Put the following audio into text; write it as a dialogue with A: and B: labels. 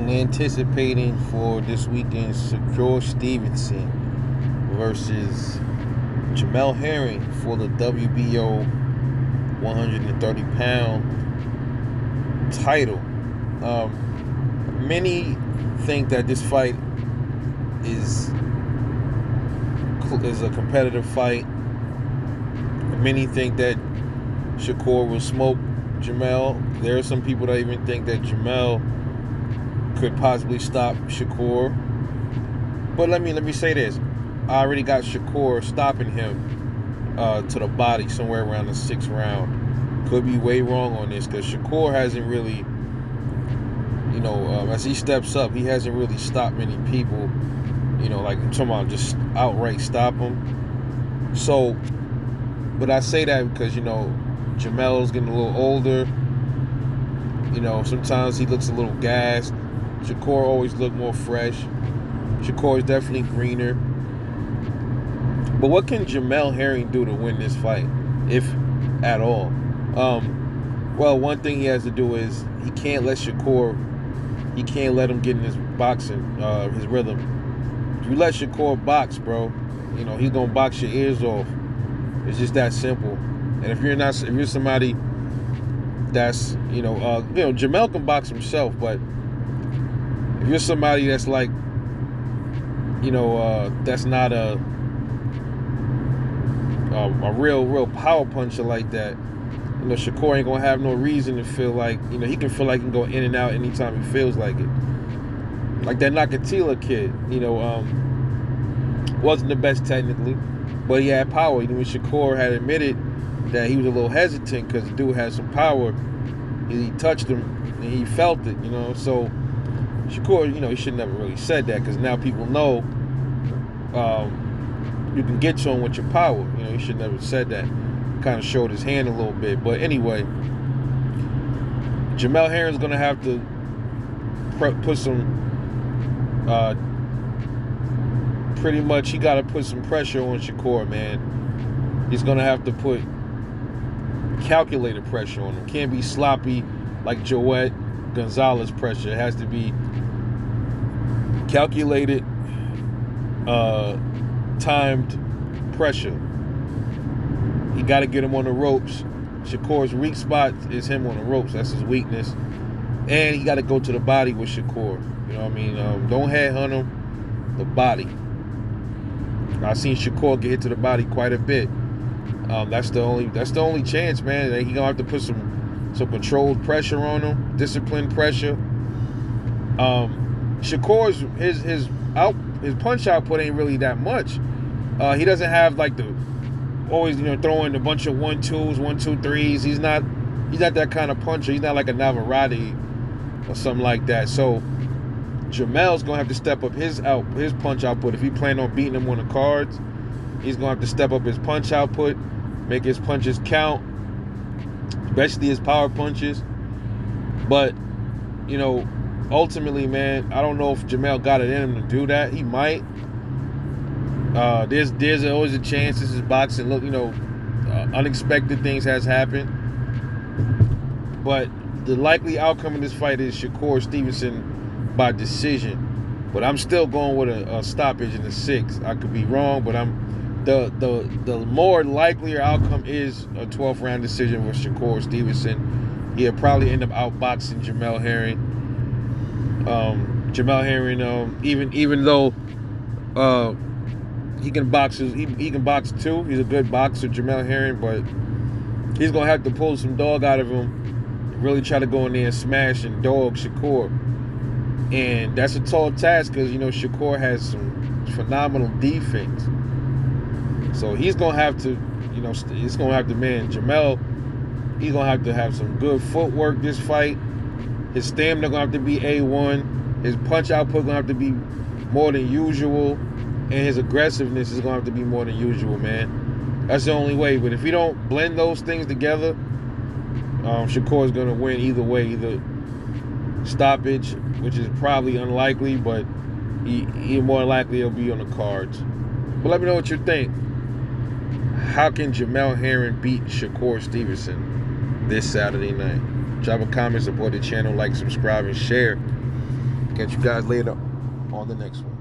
A: anticipating for this weekend Shakur Stevenson versus Jemel Herring for the WBO 130-pound title. Many think that this fight is a competitive fight. Many think that Shakur will smoke Jemel. There are some people that even think that Jemel could possibly stop Shakur. But let me say this. I already got Shakur stopping him to the body somewhere around the 6th round. Could be way wrong on this because Shakur hasn't really, as he steps up, he hasn't really stopped many people. Like I'm talking about just outright stop him. So, but I say that because, Jemel's getting a little older. Sometimes he looks a little gassed. Shakur always looked more fresh. Shakur is definitely greener. But what can Jemel Herring do to win this fight, if at all? Well, one thing he has to do is he can't let him get in his boxing, his rhythm. If you let Shakur box, bro, he's gonna box your ears off. It's just that simple. And if you're somebody that's, Jemel can box himself, but if you're somebody that's like, that's not a real power puncher like that, Shakur ain't gonna have no reason to feel like, he can feel like he can go in and out anytime he feels like it. Like that Nakatila kid, wasn't the best technically, but he had power. When Shakur had admitted that he was a little hesitant because the dude had some power, he touched him and he felt it, So Shakur, he should never really said that because now people know you can get to him with your power. He should never said that. Kind of showed his hand a little bit. But anyway, Jemel Herring's going to have to put some, pretty much he got to put some pressure on Shakur, man. He's going to have to put calculated pressure on him. Can't be sloppy like Joet Gonzalez pressure. It has to be calculated, timed pressure. You got to get him on the ropes. Shakur's weak spot is him on the ropes. That's his weakness. And you got to go to the body with Shakur. Don't headhunt him. The body. I've seen Shakur get hit to the body quite a bit. That's the only chance, man. He gonna have to put some controlled pressure on him, disciplined pressure. Shakur's his punch output ain't really that much. He doesn't have like the always throwing a bunch of 1-2s, 1-2-3s. He's not that kind of puncher. He's not like a Navarrete or something like that. So Jemel's gonna have to step up his punch output if he plan on beating him on the cards. He's gonna have to step up his punch output, make his punches count, especially his power punches. But ultimately, man, I don't know if Jemel got it in him to do that. He might. There's always a chance. This is boxing. Look, unexpected things has happened. But the likely outcome of this fight is Shakur Stevenson by decision. But I'm still going with a stoppage in the 6th. I could be wrong, but the more likelier outcome is a 12th round decision with Shakur Stevenson. He'll probably end up outboxing Jemel Herring. Jemel Herring, even though he can box too. He's a good boxer, Jemel Herring, but he's gonna have to pull some dog out of him, really try to go in there and smash and dog Shakur. And that's a tall task because Shakur has some phenomenal defense. So he's gonna have to, Jemel, he's gonna have some good footwork this fight. His stamina gonna have to be A1. His punch output gonna have to be more than usual. And his aggressiveness is gonna have to be more than usual, man. That's the only way. But if he don't blend those things together, Shakur is gonna win either way. Either stoppage, which is probably unlikely, but even more likely it'll be on the cards. But let me know what you think. How can Jemel Herring beat Shakur Stevenson this Saturday night? Drop a comment, support the channel, like, subscribe, and share. Catch you guys later on the next one.